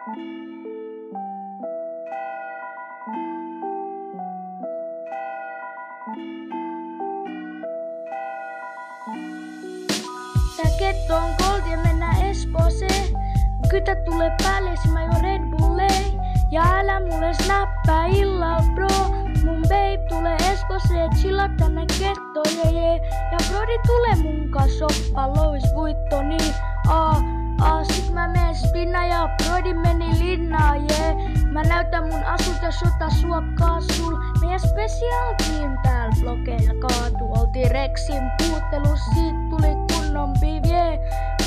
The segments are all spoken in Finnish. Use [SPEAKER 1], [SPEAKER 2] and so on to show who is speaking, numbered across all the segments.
[SPEAKER 1] Tää ketto on Gold ja mennään Espooseen. Kytä tulee päälle ja mä juon Red Bullei. Ja älä mulle snappaa illalla bro. Mun babe tulee Espooseen, chilla tänne kettoon jee. Ja brodi tulee mun kanssa shoppa Louis Vuittoni. Sit mä menen spinna ja brodi meni linnaa jee. Mä näytän mun asut ja shota suop kaasul. Meidän special team täällä blokeilla kaatu. Oltiin Rexin puuttelus, siitä tuli kunnon beef jee.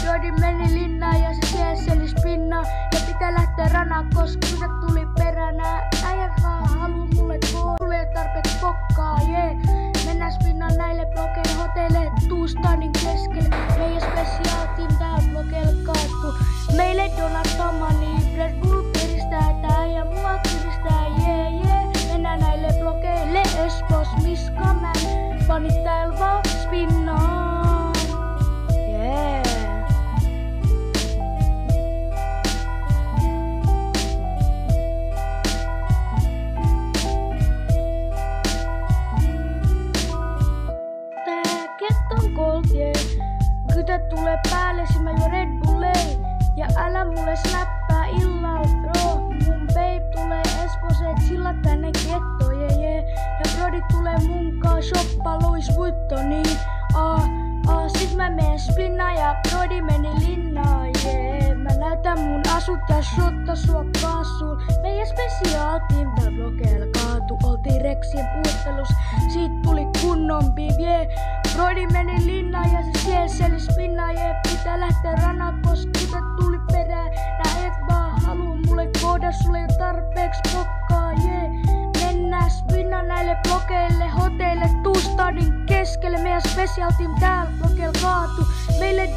[SPEAKER 1] Brodi meni linnaan ja se siellä spinna. Ja pitää lähteä ranaan, koska kytä tuli peränä. Äijä vaan haluu mulle tulee tarpeeksi pokkaa jee. Mennään spinnaan näille blokeille hoteille Tuustanin keskelle. Meidän special team täällä blokeilla kaatu. Meille donattomani Red Bull piristää tää ja mua kiristää jee. Mennään näille blokeille Espoos miska mä panit täällä vaan spinnaan jee. Tää ketton Gold jee. Kytä tulee päälle, mä juon Red Bullei. Ja älä mulle snappaa illalla bro. Mun babe tulee Espooseen, chilla tänne kettoon jee. Ja brodi tulee munkaan shoppa Louis Vuittoni. Sit mä menen spinna ja brodi meni linnaa jee. Mä näytän mun asut ja shotta sua kaasuun. Meidän special team täällä blokeilla kaatu. Oltiin Rexin puuttelus, siitä tuli kunnon beef jee. Brodi meni linnaan ja se siellä spinna jee. Pitää lähteä ranaan, koska kytä tuli perään. Nää et vaan haluu mulle kooda, sulle ei tarpeeksi pokkaa jee. Mennään spinna näille blokeille hoteille Tuustanin keskelle. Meidän special team täällä blokeilla kaatu. Meille